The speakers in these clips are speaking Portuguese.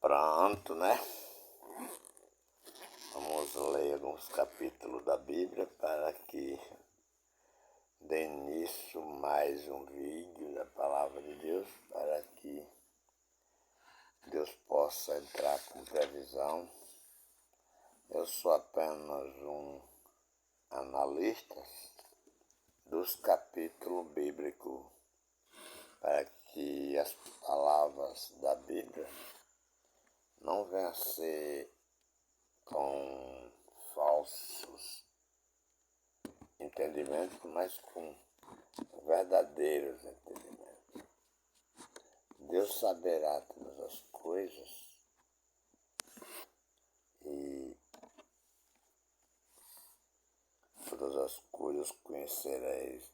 Pronto, né? Vamos ler alguns capítulos da Bíblia para que dê início mais um vídeo da Palavra de Deus, para que Deus possa entrar com previsão. Eu sou apenas um analista dos capítulos bíblicos, para que as palavras da Bíblia não venham a ser com falsos entendimentos, mas com verdadeiros entendimentos. Deus saberá todas as coisas e todas as coisas conhecereis.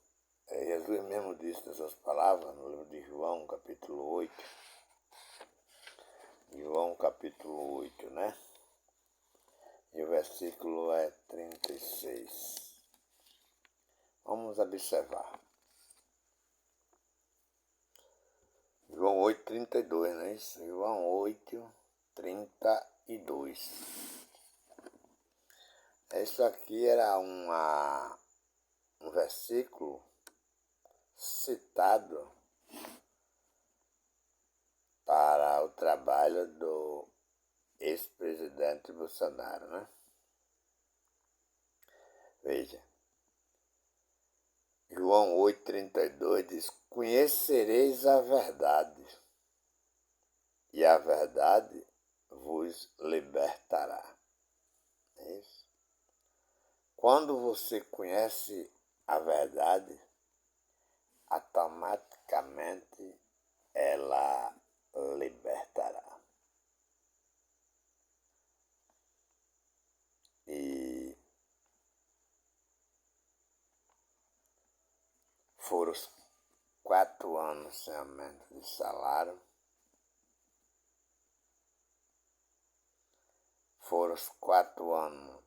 Jesus mesmo disse nessas palavras no livro de João, capítulo 8. João, capítulo 8, né? E o versículo é 36. Vamos observar. João 8, 32, não é isso? João 8, 32. Isso aqui era um versículo citado para o trabalho do ex-presidente Bolsonaro, né? Veja, João 8,32 diz: conhecereis a verdade, e a verdade vos libertará. É isso? Quando você conhece a verdade, automaticamente ela libertará. E foram os 4 anos sem aumento de salário, foram os 4 anos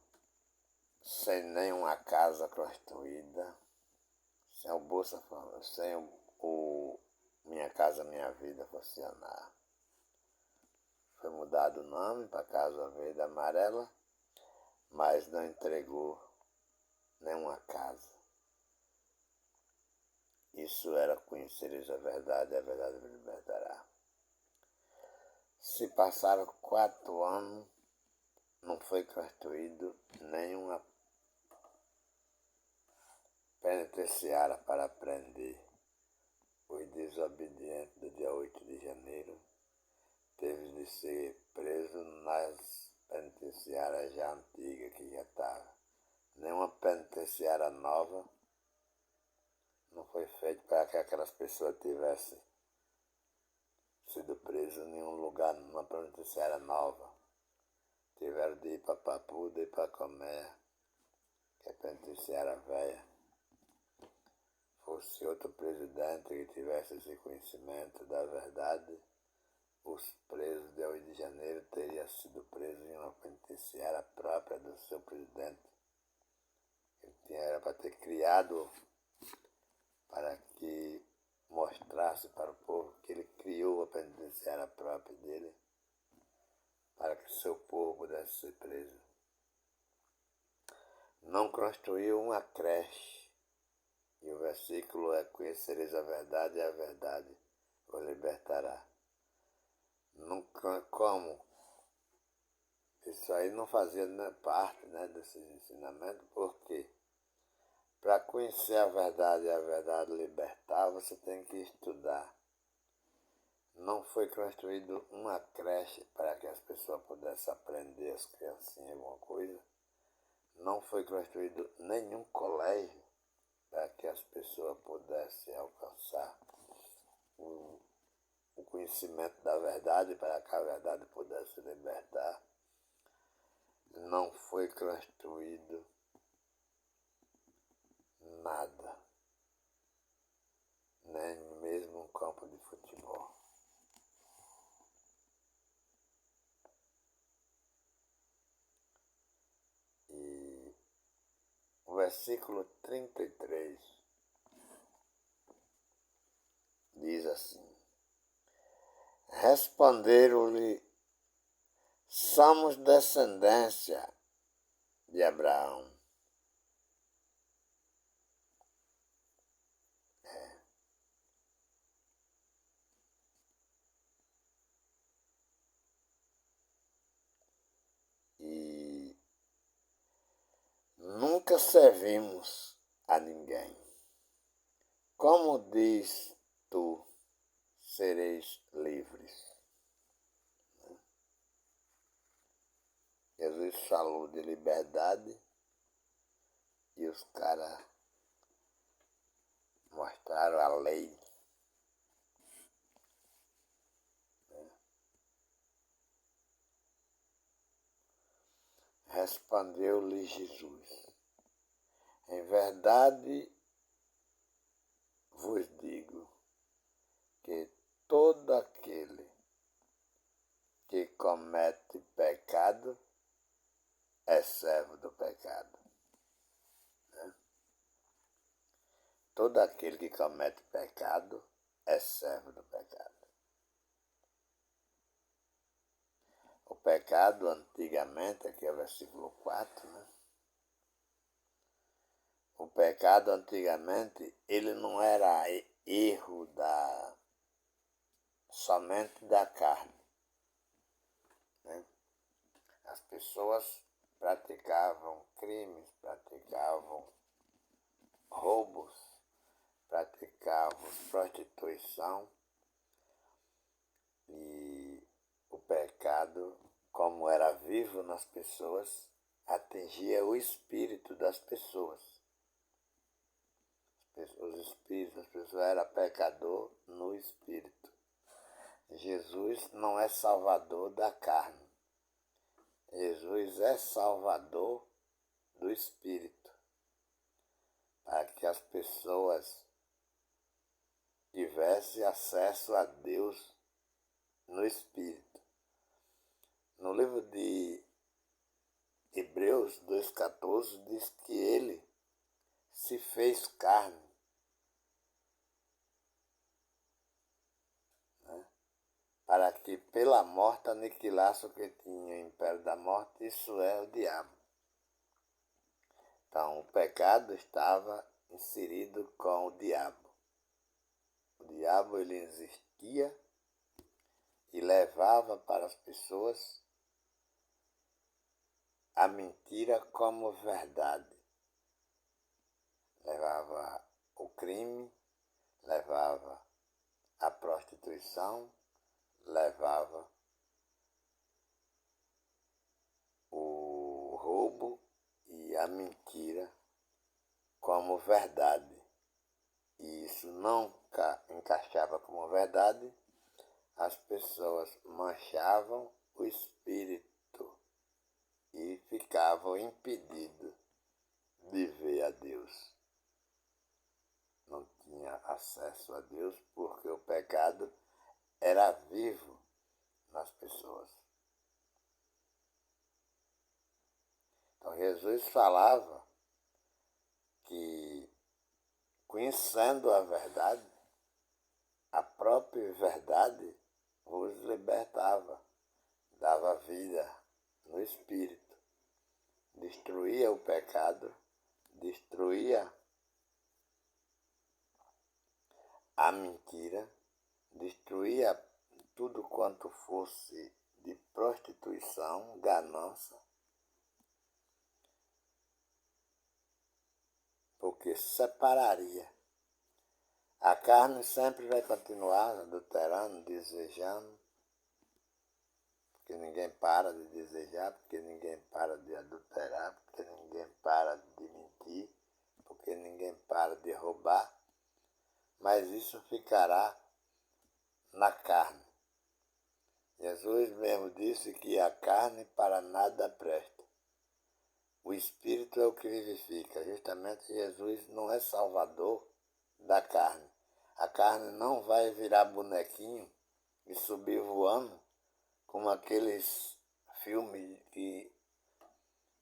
sem nenhuma casa construída, sem o Bolsa, sem o Minha Casa Minha Vida funcionar. Foi mudado o nome para Casa Verde Amarela, mas não entregou nenhuma casa. Isso era conhecereis a verdade vos libertará. Se passaram 4 anos, não foi construído nenhuma penitenciária para prender os desobedientes do dia 8 de janeiro. Teve de ser preso nas penitenciárias já antigas que já estavam. Nenhuma penitenciária nova não foi feita para que aquelas pessoas tivessem sido presas em nenhum lugar, numa penitenciária nova. Tiveram de ir para Papuda e para Comé, que é penitenciária velha. Fosse outro presidente que tivesse esse conhecimento da verdade, os presos de 8 de janeiro teriam sido presos em uma penitenciária própria do seu presidente. Ele era para ter criado, para que mostrasse para o povo que ele criou a penitenciária própria dele, para que seu povo pudesse ser preso. Não construiu uma creche. E o versículo é: conhecereis a verdade e a verdade vos libertará. Nunca, como? Isso aí não fazia parte, né, desse ensinamento, porque para conhecer a verdade e a verdade libertar, você tem que estudar. Não foi construído uma creche para que as pessoas pudessem aprender, as criancinhas, alguma coisa. Não foi construído nenhum colégio para que as pessoas pudessem alcançar o conhecimento da verdade, para que a verdade pudesse libertar. Não foi construído nada, nem mesmo um campo de futebol. E o versículo 33 diz assim: responderam-lhe somos descendência de Abraão. E nunca servimos a ninguém. Como diz tu, sereis livres. Jesus falou de liberdade e os caras mostraram a lei. Respondeu-lhe Jesus: em verdade vos digo que todo aquele que comete pecado é servo do pecado. Todo aquele que comete pecado é servo do pecado. O pecado antigamente, aqui é o versículo 4, né? O pecado antigamente, ele não era erro somente da carne. Né? As pessoas praticavam crimes, praticavam roubos, praticavam prostituição e o pecado, como era vivo nas pessoas, atingia o espírito das pessoas. Os espíritos das pessoas eram pecador no espírito. Jesus não é salvador da carne. Jesus é salvador do espírito. Para que as pessoas tivessem acesso a Deus no espírito. No livro de Hebreus 2,14 diz que ele se fez carne, né? Para que pela morte aniquilasse o que tinha o império da morte, isso é o diabo. Então o pecado estava inserido com o diabo. O diabo ele existia e levava para as pessoas a mentira como verdade. Levava o crime, levava a prostituição, levava o roubo e a mentira como verdade. E isso nunca encaixava como verdade, as pessoas manchavam o espírito e ficavam impedidos de ver a Deus. Não tinha acesso a Deus porque o pecado era vivo nas pessoas. Então Jesus falava que, conhecendo a verdade, a própria verdade vos libertava, dava vida no espírito, destruía o pecado, destruía a mentira, destruía tudo quanto fosse de prostituição, ganância, porque separaria. A carne sempre vai continuar adulterando, desejando, porque ninguém para de desejar, porque ninguém para de adulterar, porque ninguém para de mentir, porque ninguém para de roubar, mas isso ficará na carne. Jesus mesmo disse que a carne para nada presta. O Espírito é o que vivifica. Justamente Jesus não é salvador da carne. A carne não vai virar bonequinho e subir voando como aqueles filmes que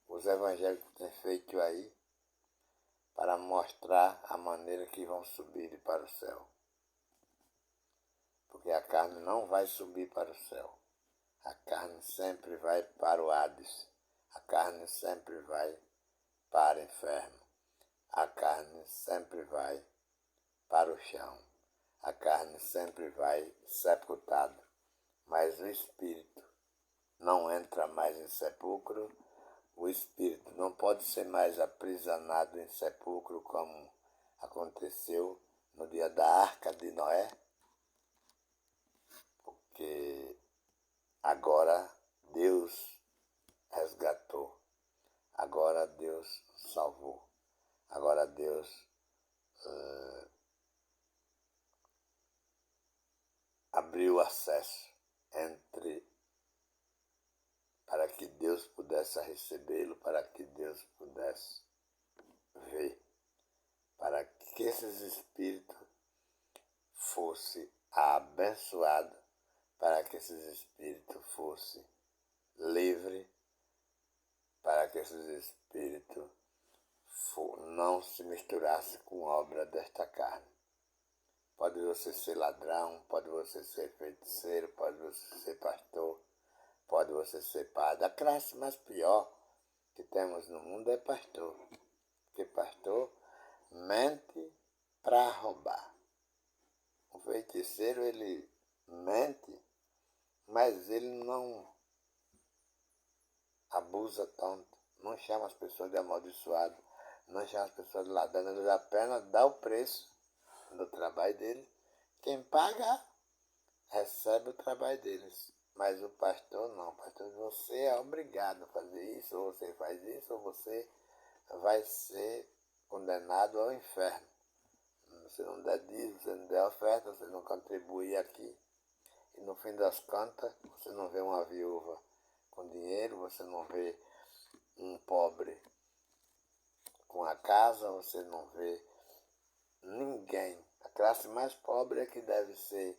os evangélicos têm feito aí para mostrar a maneira que vão subir para o céu. Porque a carne não vai subir para o céu. A carne sempre vai para o Hades. A carne sempre vai para o inferno. A carne sempre vai para o chão. A carne sempre vai sepultada. Mas o espírito não entra mais em sepulcro. O espírito não pode ser mais aprisionado em sepulcro como aconteceu no dia da Arca de Noé, porque agora Deus resgatou, agora Deus salvou, agora Deus abriu acesso para que Deus pudesse recebê-lo, para que Deus pudesse ver, para que esses espíritos fossem abençoados, para que esses espíritos fossem livres, para que esses espíritos não se misturassem com a obra desta carne. Pode você ser ladrão, pode você ser feiticeiro, pode você ser pastor, pode você ser padre. A classe mais pior que temos no mundo é pastor. Porque pastor mente para roubar. O feiticeiro, ele mente, mas ele não abusa tanto. Não chama as pessoas de amaldiçoado, não chama as pessoas de ladrão, ele apenas dá o preço do trabalho dele. Quem paga, recebe o trabalho deles. Mas o pastor não. O pastor, você é obrigado a fazer isso, ou você faz isso, ou você vai ser condenado ao inferno. Você não der dízimo, você não der oferta, você não contribui aqui. E no fim das contas, você não vê uma viúva com dinheiro, você não vê um pobre com a casa, você não vê ninguém. A classe mais pobre é que deve ser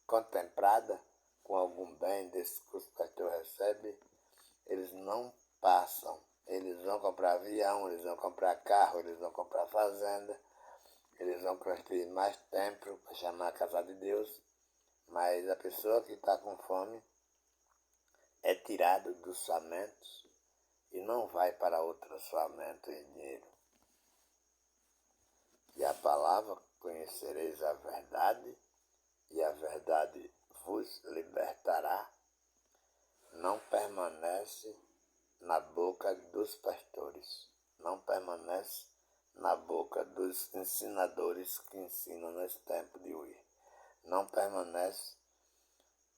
contemplada com algum bem desse que o pastor recebe. Eles não passam. Eles vão comprar avião, eles vão comprar carro, eles vão comprar fazenda, eles vão construir mais templo para chamar a casa de Deus. Mas a pessoa que está com fome é tirada dos famintos e não vai para outros famintos em dinheiro. E a palavra, conhecereis a verdade, e a verdade vos libertará, não permanece na boca dos pastores, não permanece na boca dos ensinadores que ensinam nesse tempo de hoje, não permanece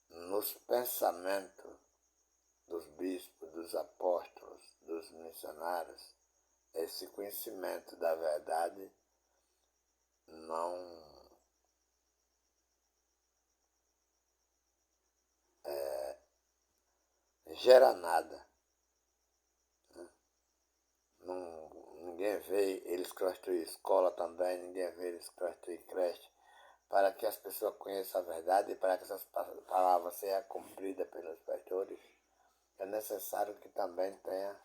nos pensamentos dos bispos, dos apóstolos, dos missionários. Esse conhecimento da verdade não gera nada. Ninguém vê eles construir escola também, ninguém vê eles construir creche, para que as pessoas conheçam a verdade e para que essas palavras sejam cumpridas pelos pastores. É necessário que também tenha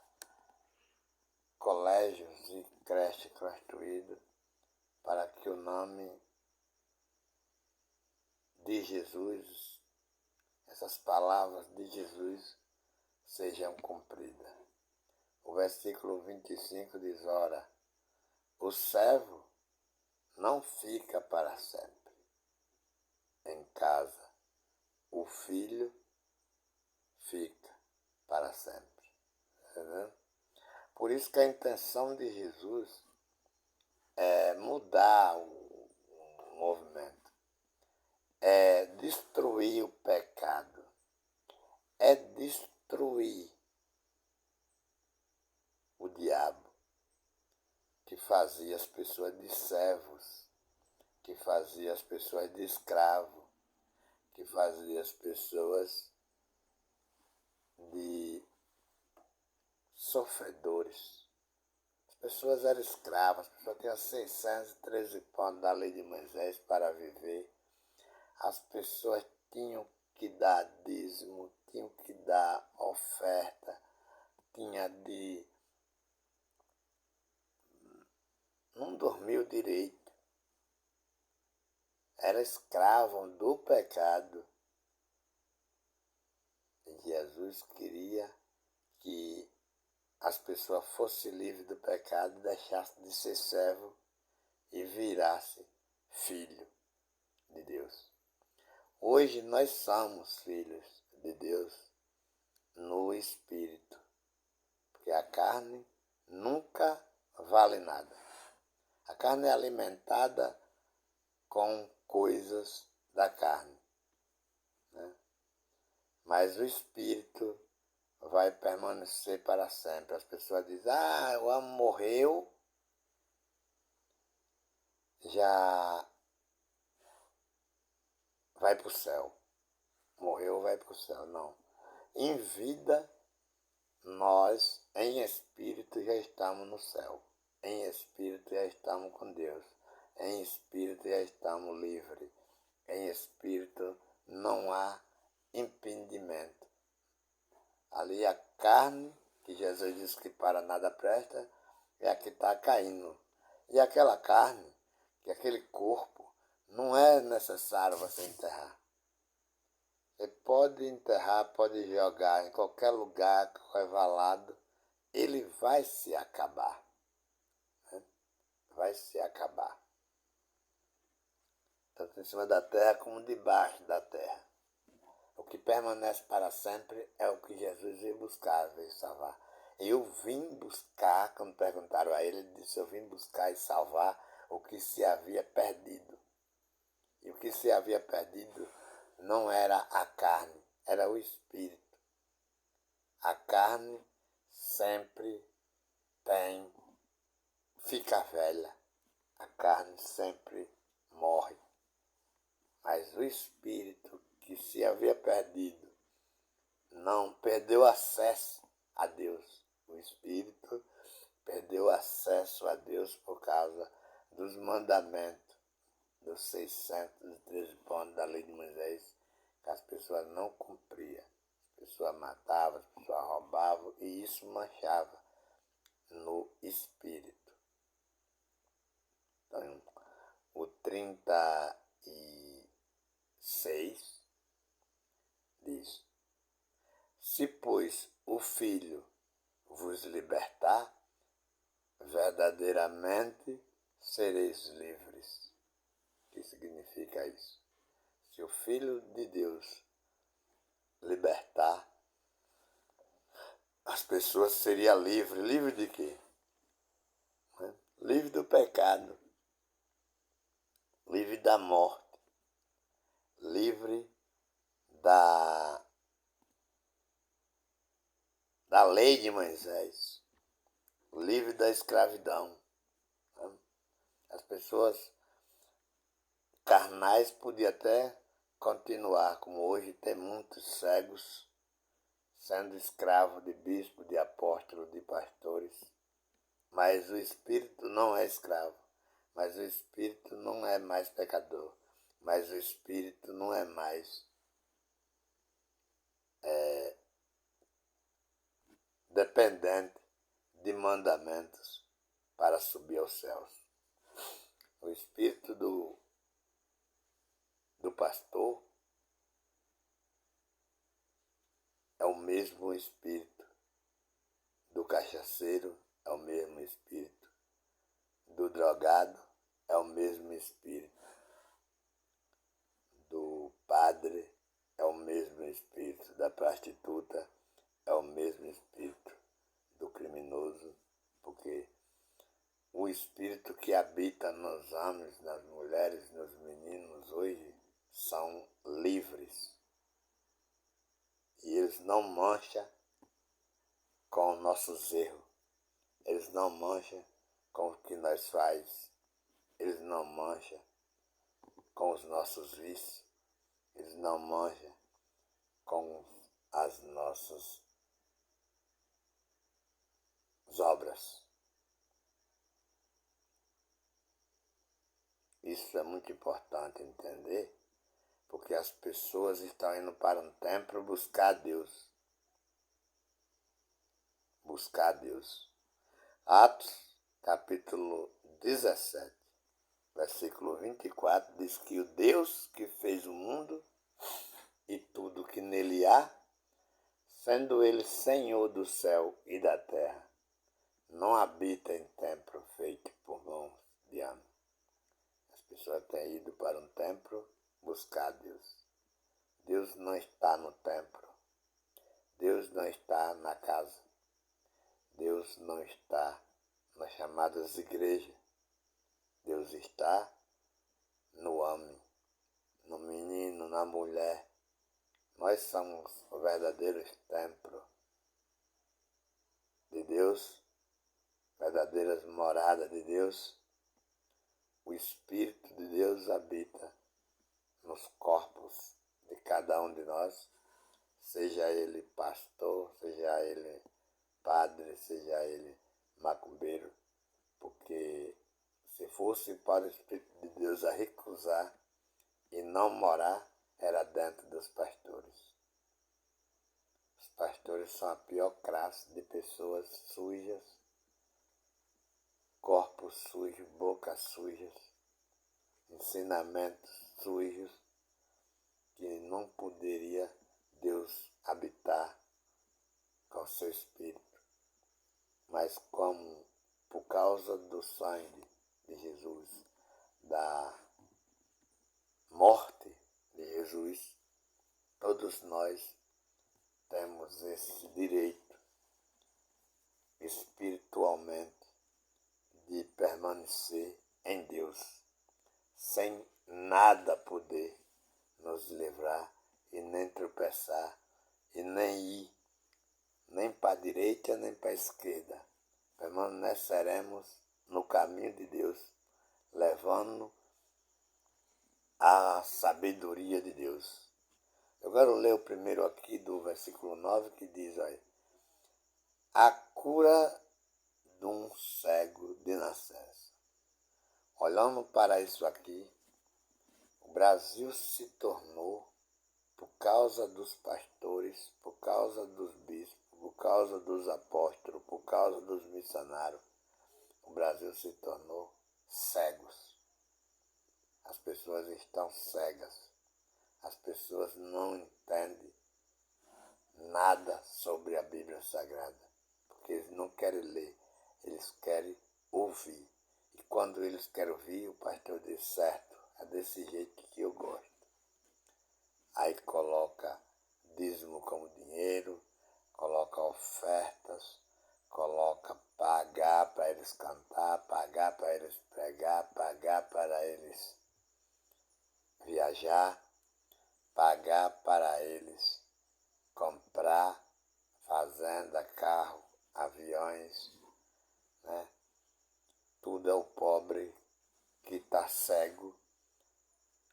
colégios e creches construídos para que o nome de Jesus, essas palavras de Jesus, sejam cumpridas. O versículo 25 diz, ora, o servo não fica para sempre em casa, o filho fica para sempre. Entendeu? Por isso que a intenção de Jesus é mudar o movimento, é destruir o pecado, é destruir o diabo, que fazia as pessoas de servos, que fazia as pessoas de escravos, que fazia as pessoas de sofredores. As pessoas eram escravas, as pessoas tinham 613 pontos da lei de Moisés para viver. As pessoas tinham que dar dízimo, tinham que dar oferta, tinha de... não dormiu direito. Era escravo do pecado. Jesus queria que as pessoas fossem livres do pecado e deixassem de ser servo e virassem filho de Deus. Hoje nós somos filhos de Deus no Espírito, porque a carne nunca vale nada. A carne é alimentada com coisas da carne, né? Mas o Espírito vai permanecer para sempre. As pessoas dizem, o homem morreu, já vai para o céu. Morreu, vai para o céu. Não. Em vida, nós, em espírito, já estamos no céu. Em espírito, já estamos com Deus. Em espírito, já estamos livres. Em espírito, não há impedimento. Ali a carne, que Jesus disse que para nada presta, é a que está caindo. E aquela carne, que aquele corpo, não é necessário você enterrar. Você pode enterrar, pode jogar em qualquer lugar, qualquer valado, ele vai se acabar. Né? Vai se acabar. Tanto em cima da terra como debaixo da terra. O que permanece para sempre é o que Jesus veio buscar, veio salvar. Eu vim buscar, quando perguntaram a ele, ele disse, eu vim buscar e salvar o que se havia perdido. E o que se havia perdido não era a carne, era o espírito. A carne sempre fica velha. A carne sempre morre. Mas o espírito que se havia perdido não perdeu acesso a Deus. O espírito perdeu acesso a Deus por causa dos mandamentos, dos 613 pontos da lei de Moisés, que as pessoas não cumpriam. As pessoas matavam, as pessoas roubavam, e isso manchava no espírito. Então, o 36 diz, se, pois, o Filho vos libertar, verdadeiramente sereis livres. O que significa isso? Se o Filho de Deus libertar, as pessoas seriam livres. Livre de quê? Livre do pecado, livre da morte, livre da lei de Moisés, livre da escravidão. As pessoas carnais podiam até continuar, como hoje tem muitos cegos sendo escravos de bispo, de apóstolo, de pastores. Mas o espírito não é escravo, mas o espírito não é mais pecador, mas o espírito não é mais dependente de mandamentos para subir aos céus. O espírito do pastor é o mesmo espírito do cachaceiro, é o mesmo espírito do drogado, é o mesmo espírito do padre, é o mesmo espírito da prostituta, é o mesmo espírito do criminoso, porque o espírito que habita nos homens, nas mulheres, nos meninos hoje são livres. E eles não mancham com os nossos erros. Eles não mancham com o que nós faz. Eles não mancham com os nossos vícios. Eles não mancham com as nossas obras. Isso é muito importante entender, porque as pessoas estão indo para um templo buscar Deus. Buscar Deus. Atos, capítulo 17, versículo 24, diz que o Deus que fez o mundo e tudo que nele há, sendo ele Senhor do céu e da terra, não habita em templo feito por mãos de homem. As pessoas têm ido para um templo buscar Deus. Deus não está no templo. Deus não está na casa. Deus não está nas chamadas igrejas. Deus está no homem, no menino, na mulher. Nós somos os verdadeiros templos de Deus, verdadeiras moradas de Deus. O Espírito de Deus habita nos corpos de cada um de nós, seja ele pastor, seja ele padre, seja ele macumbeiro, porque se fosse para o Espírito de Deus a recusar e não morar, era dentro dos pastores. Os pastores são a pior classe de pessoas sujas, corpos sujos, bocas sujas, ensinamentos sujos, que não poderia Deus habitar com seu Espírito. Mas como por causa do sangue de Jesus, da morte de Jesus, todos nós temos esse direito espiritualmente de permanecer em Deus, sem nada poder nos livrar e nem tropeçar e nem ir nem para a direita nem para a esquerda. Permaneceremos no caminho de Deus, levando a sabedoria de Deus. Eu quero ler o primeiro aqui do versículo 9, que diz, olha, a cura de um cego de nascença. Olhando para isso aqui, o Brasil se tornou, por causa dos pastores, por causa dos bispos, por causa dos apóstolos, por causa dos missionários, o Brasil se tornou cegos. As pessoas estão cegas. As pessoas não entendem nada sobre a Bíblia Sagrada, porque eles não querem ler, eles querem ouvir. E quando eles querem ouvir, o pastor diz, certo, é desse jeito que eu gosto. Aí coloca dízimo como dinheiro, coloca ofertas, coloca pagar para eles cantar, pagar para eles pregar, pagar para eles viajar, pagar para eles comprar fazenda, carro, aviões, né? Tudo é o pobre que está cego,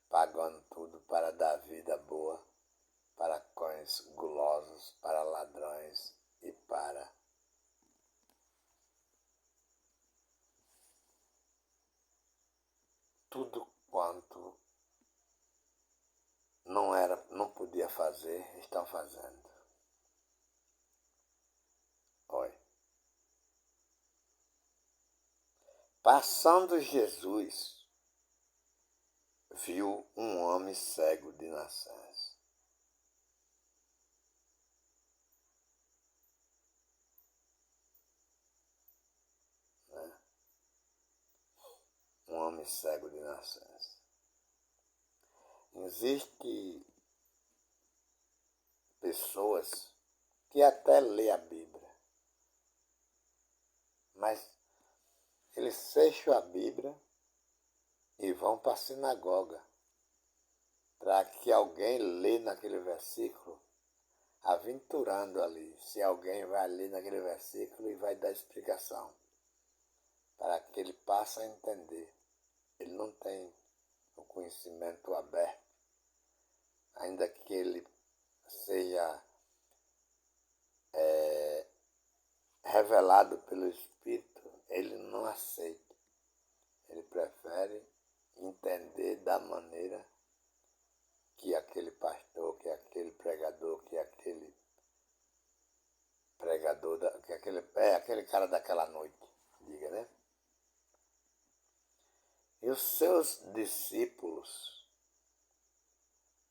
pagando tudo para dar vida boa, para cães gulosos, para ladrões e para tudo quanto não podia fazer, estão fazendo. Olha, passando Jesus, viu um homem cego de nascença. Né? Um homem cego de nascença. Existem pessoas que até lê a Bíblia, mas eles fecham a Bíblia e vão para a sinagoga para que alguém lê naquele versículo, aventurando ali, se alguém vai ler naquele versículo e vai dar explicação, para que ele passe a entender. Ele não tem o conhecimento aberto, ainda que ele seja revelado pelo Espírito, ele não aceita. Ele prefere entender da maneira que aquele pastor, que aquele pregador, que aquele aquele cara daquela noite, diga, né? E os seus discípulos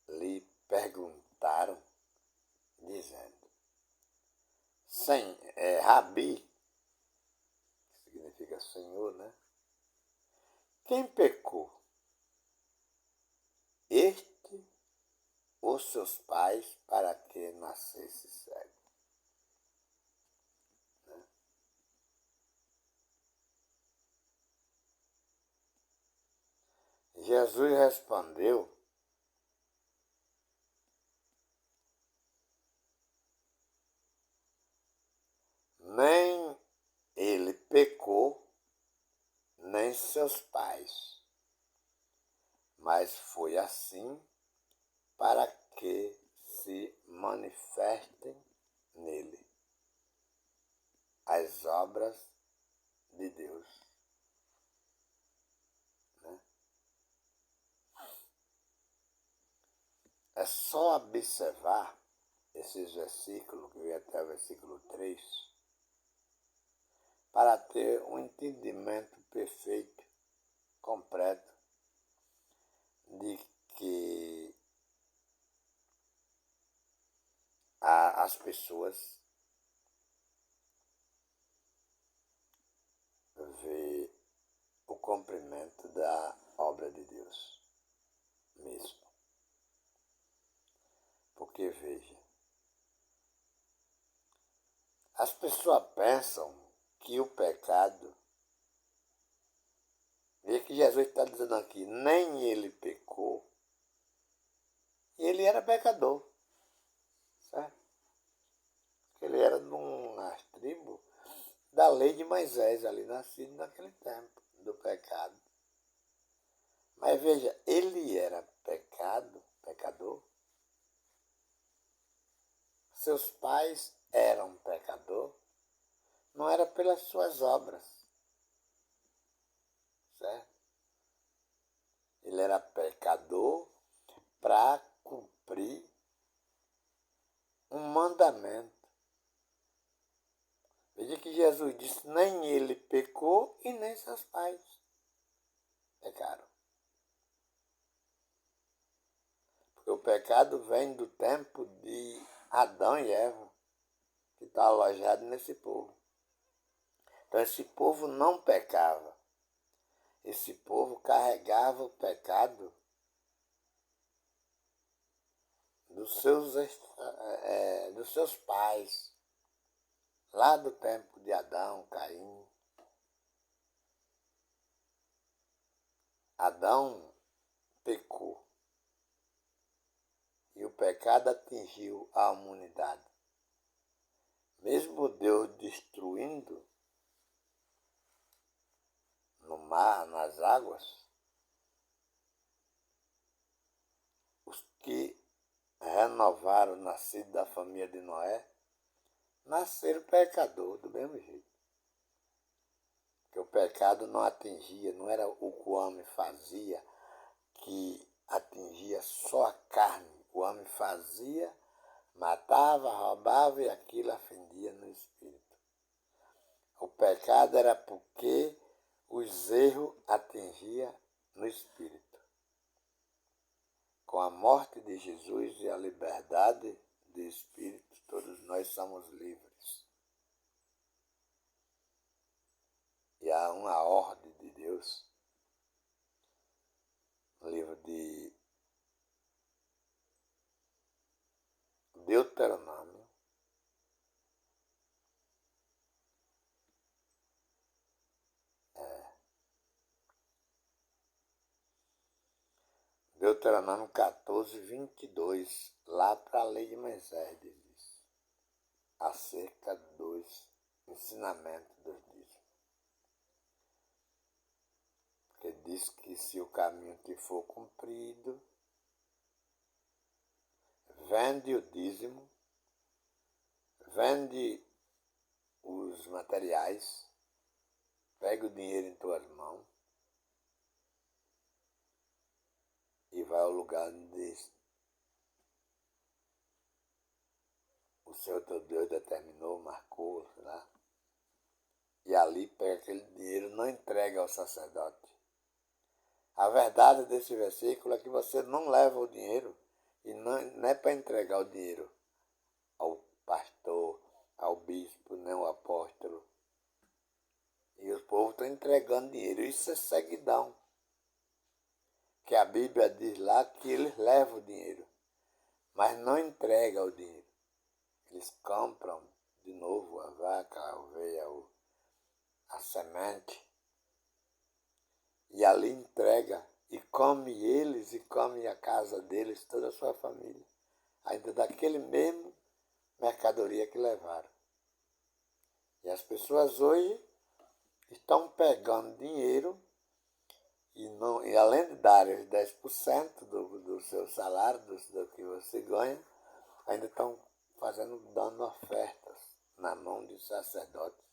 lhe perguntaram, dizendo, enganou seus pais para que nascesse cego. Jesus respondeu: nem ele pecou, nem seus pais, mas foi assim para que se manifestem nele as obras de Deus. Né? É só observar esses versículos, que vem até o versículo 3, para ter um entendimento perfeito, completo, de que as pessoas vê o cumprimento da obra de Deus mesmo. Porque, veja, as pessoas pensam que o pecado, veja que Jesus está dizendo aqui, nem ele pecou, e ele era pecador, certo? Ele era de uma tribo da lei de Moisés, ali nascido naquele tempo, do pecado. Mas veja, ele era pecador. Seus pais eram pecador, não era pelas suas obras, certo? Ele era pecador para cumprir um mandamento. Veja que Jesus disse, nem ele pecou e nem seus pais pecaram. Porque o pecado vem do tempo de Adão e Eva, que está alojado nesse povo. Então esse povo não pecava. Esse povo carregava o pecado dos seus pais, lá do tempo de Adão, Caim. Adão pecou e o pecado atingiu a humanidade. Mesmo Deus destruindo no mar, nas águas, os que renovaram, nascido da família de Noé, nasceram pecador do mesmo jeito. Porque o pecado não atingia, não era o que o homem fazia que atingia só a carne. O homem fazia, matava, roubava e aquilo ofendia no espírito. O pecado era porque os erros atingiam no espírito. Com a morte de Jesus e a liberdade do espírito, todos nós somos livres. E há uma ordem de Deus, no livro de Deuteronômio, Deuteronômio 14, 22, lá para a lei de Moisés, diz isso, acerca dos ensinamentos dos dízimos. Porque diz que se o caminho te for cumprido, vende o dízimo, vende os materiais, pega o dinheiro em tuas mãos e vai ao lugar onde o Senhor teu Deus determinou, marcou, né? E ali pega aquele dinheiro, não entrega ao sacerdote. A verdade desse versículo é que você não leva o dinheiro, e não é para entregar o dinheiro ao pastor, ao bispo, nem ao apóstolo. E os povos estão entregando dinheiro. Isso é seguidão. Que a Bíblia diz lá que eles levam o dinheiro. mas não entrega o dinheiro. Eles compram de novo a vaca, a ovelha, a semente, e ali entrega, e come eles, e come a casa deles, toda a sua família, ainda daquele mesmo mercadoria que levaram. E as pessoas hoje estão pegando dinheiro e além de dar os 10% do seu salário, do que você ganha, ainda estão dando ofertas na mão de sacerdotes.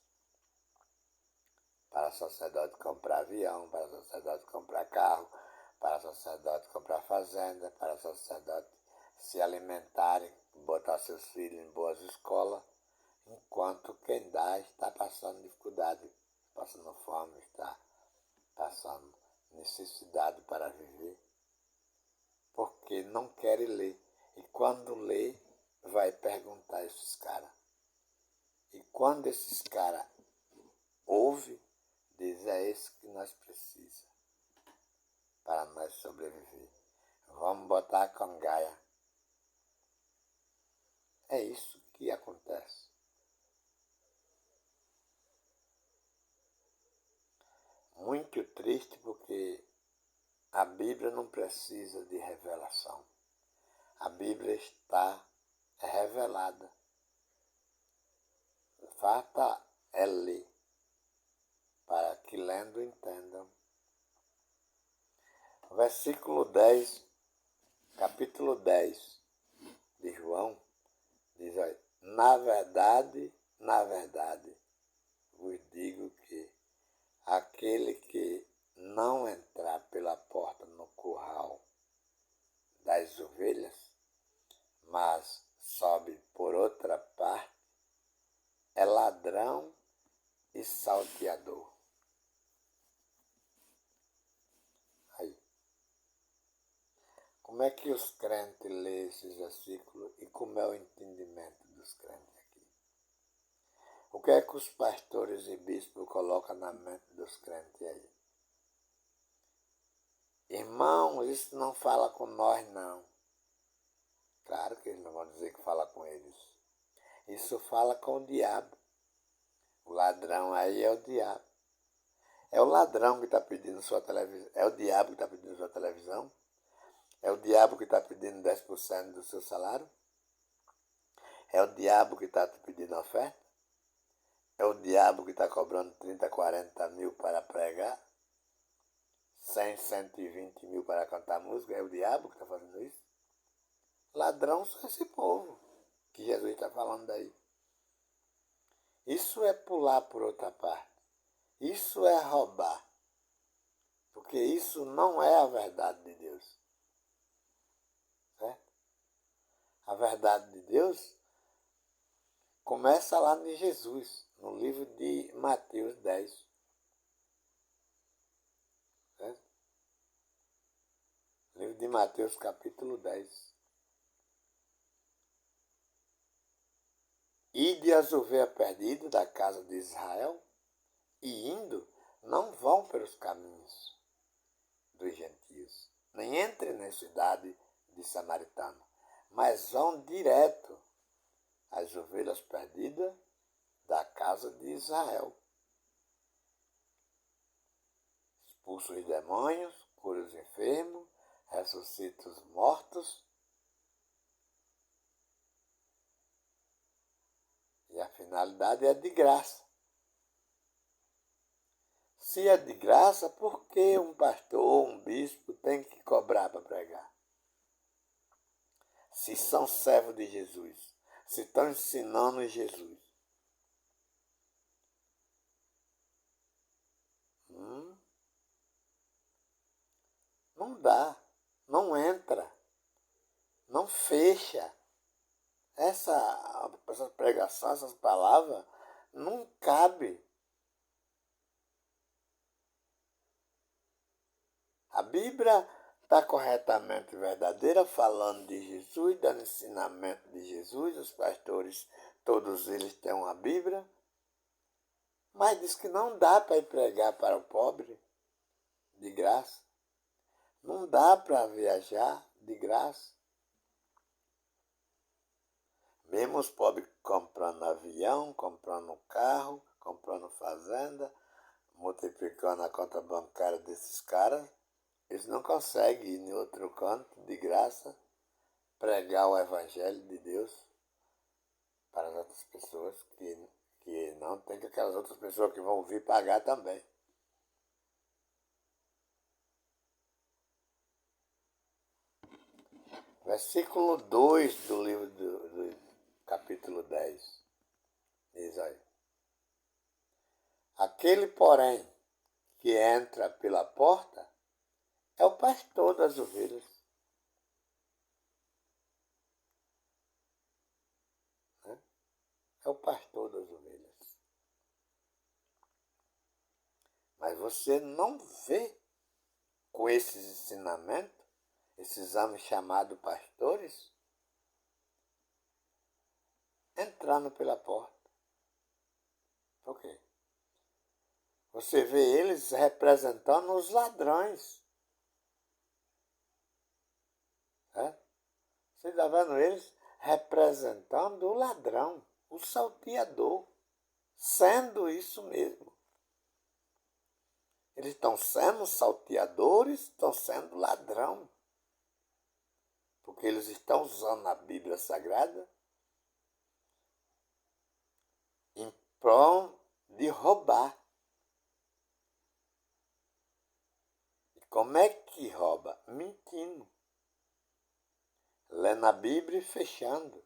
Para sacerdote comprar avião, para sacerdote comprar carro, para sacerdote comprar fazenda, para sacerdote se alimentarem, botar seus filhos em boas escolas, enquanto quem dá está passando dificuldade, passando fome, está passando necessidade para viver, porque não querem ler. E quando lê, vai perguntar a esses caras. E quando esses caras ouvem, diz, é isso que nós precisamos para nós sobreviver. Vamos botar a cangaia. É isso que acontece. Muito triste, porque a Bíblia não precisa de revelação. A Bíblia está revelada. Falta é ler, para que lendo entendam. Versículo 10, capítulo 10 de João, diz, olha, na verdade, vos digo que aquele que não entrar pela porta no curral das ovelhas, mas sobe por outra parte, é ladrão e salteador. Aí. Como é que os crentes lêem esses versículos e como é o entendimento dos crentes aqui? O que é que os pastores e bispos colocam na mente dos crentes aí? Irmãos, isso não fala com nós, não. Claro que eles não vão dizer que fala com eles. Isso fala com o diabo. O ladrão aí é o diabo. É o ladrão que está pedindo sua televisão. É o diabo que está pedindo sua televisão. É o diabo que está pedindo 10% do seu salário. É o diabo que está te pedindo oferta. É o diabo que está cobrando 30, 40 mil para pregar. 100, 120 mil para cantar música. É o diabo que está fazendo isso. Ladrão são esse povo que Jesus está falando daí. Isso é pular por outra parte. Isso é roubar. Porque isso não é a verdade de Deus. Certo? A verdade de Deus começa lá em Jesus, no livro de Mateus 10. Certo? Livro de Mateus, capítulo 10. Ide as ovelhas perdidas da casa de Israel, e indo, não vão pelos caminhos dos gentios, nem entrem na cidade de Samaritano, mas vão direto às ovelhas perdidas da casa de Israel. Expulsa os demônios, cura os enfermos, ressuscita os mortos. E a finalidade é de graça. Se é de graça, por que um pastor ou um bispo tem que cobrar para pregar? Se são servos de Jesus, se estão ensinando Jesus. Não dá, não entra, não fecha. Essa pregação, essas palavras, não cabe. A Bíblia está corretamente verdadeira, falando de Jesus, dando ensinamento de Jesus. Os pastores, todos eles têm uma Bíblia, mas diz que não dá para ir pregar para o pobre de graça. Não dá para viajar de graça. Mesmo os pobres comprando avião, comprando carro, comprando fazenda, multiplicando a conta bancária desses caras, eles não conseguem ir em outro canto, de graça, pregar o Evangelho de Deus para as outras pessoas que não tem, que aquelas outras pessoas que vão vir pagar também. Versículo 2 do livro do capítulo 10. Diz aí. Aquele, porém, que entra pela porta é o pastor das ovelhas. É o pastor das ovelhas. Mas você não vê com esses ensinamentos, esses homens chamados pastores, entrando pela porta. Por quê? Você vê eles representando os ladrões. Você está vendo eles representando o ladrão, o salteador, sendo isso mesmo. Eles estão sendo salteadores, estão sendo ladrão. Porque eles estão usando a Bíblia Sagrada em prol de roubar. E como é que rouba? Mentindo. Lendo a Bíblia e fechando.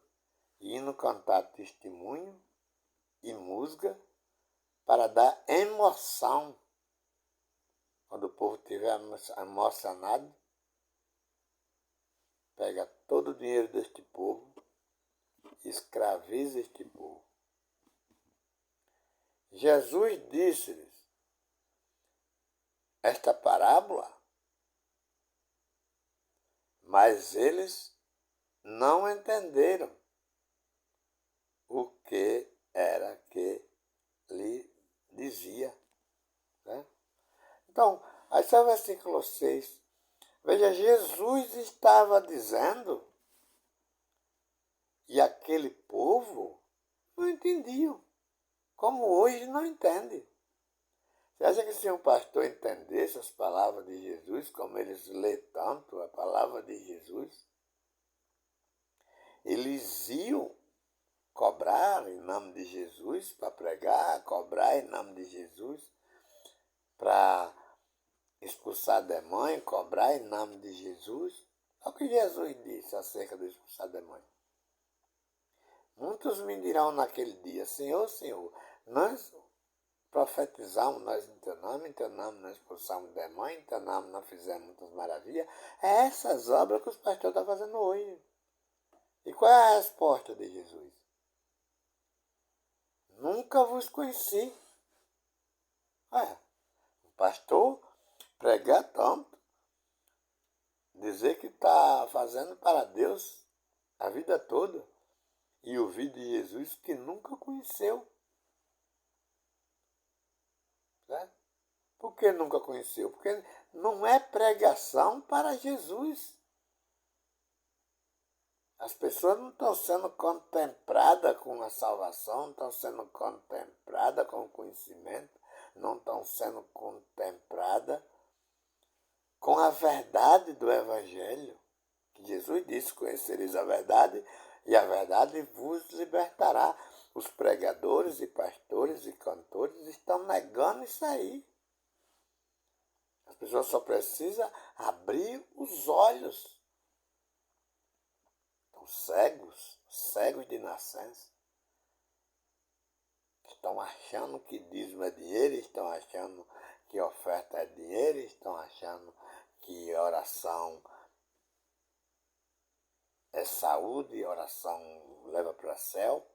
Indo cantar testemunho e música para dar emoção. Quando o povo estiver emocionado, pega todo o dinheiro deste povo e escraviza este povo. Jesus disse-lhes esta parábola, mas eles não entenderam o que era que lhe dizia. Né? Então, esse é o versículo 6. Veja, Jesus estava dizendo e aquele povo não entendiam, como hoje não entende. Você acha que se um pastor entendesse as palavras de Jesus, como eles lê tanto a palavra de Jesus, eles iam cobrar em nome de Jesus para pregar, cobrar em nome de Jesus para expulsar demônio, cobrar em nome de Jesus? É o que Jesus disse acerca do expulsar demônio. Muitos me dirão naquele dia, Senhor, Senhor, nós profetizamos, nós em teu nome nós expulsamos demônio, em teu nome nós fizemos muitas maravilhas. É essas obras que os pastores estão fazendo hoje. E qual é a resposta de Jesus? Nunca vos conheci. O pastor pregar tanto, dizer que está fazendo para Deus a vida toda, e ouvir de Jesus que nunca conheceu. Certo? Por que nunca conheceu? Porque não é pregação para Jesus. As pessoas não estão sendo contempladas com a salvação, não estão sendo contempladas com o conhecimento, não estão sendo contempladas com a verdade do Evangelho. Jesus disse, conhecereis a verdade, e a verdade vos libertará. Os pregadores e pastores e cantores estão negando isso aí. As pessoas só precisam abrir os olhos. Cegos de nascença. Estão achando que dízimo é dinheiro, estão achando que oferta é dinheiro, estão achando que oração é saúde, oração leva para o céu.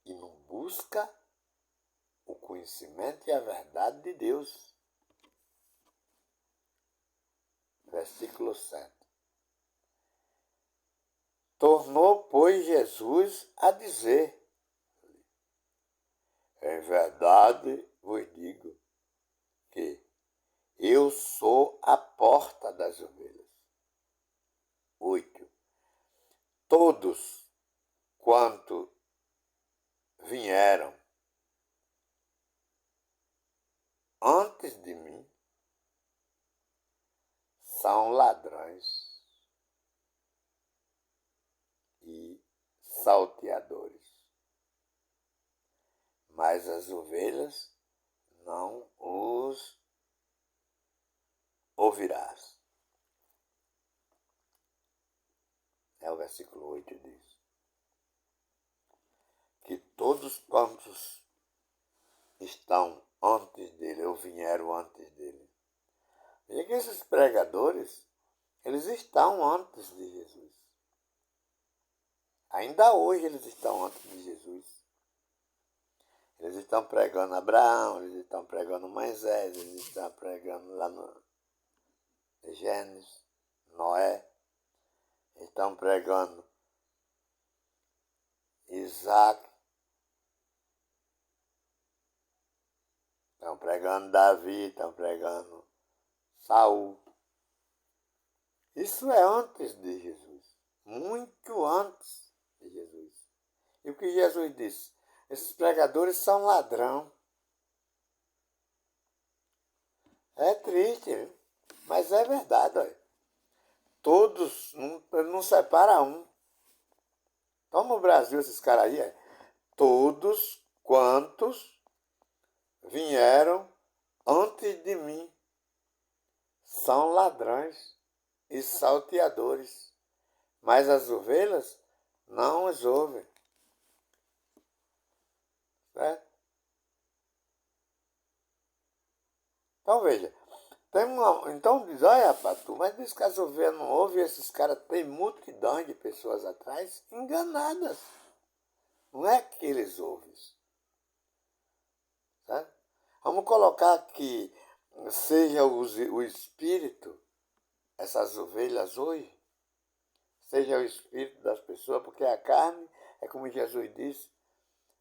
E não busca o conhecimento e a verdade de Deus. Versículo 7. Tornou, pois, Jesus a dizer, em verdade vos digo que eu sou a porta das ovelhas. todos quanto vieram antes de mim são ladrões e salteadores, mas as ovelhas não os ouvirás. O versículo 8 diz que todos quantos estão antes dele, ou vieram antes dele. E que esses pregadores, eles estão antes de Jesus. Ainda hoje eles estão antes de Jesus. Eles estão pregando Abraão, eles estão pregando Moisés, eles estão pregando lá no Gênesis, Noé, estão pregando Isaac, estão pregando Davi, estão pregando Saul. Isso é antes de Jesus, muito antes de Jesus. E o que Jesus disse? Esses pregadores são ladrão. É triste, viu? Mas é verdade, olha. Todos, não separa um. Então no Brasil esses caras aí, todos quantos vieram antes de mim são ladrões e salteadores, mas as ovelhas não os ouvem. Certo? Então veja, então diz, olha rapaz, mas diz que as ovelhas não ouvem, esses caras têm multidão de pessoas atrás enganadas. Não é que eles ouvem. Certo? Vamos colocar que seja o espírito, essas ovelhas hoje, seja o espírito das pessoas, porque a carne, é como Jesus disse,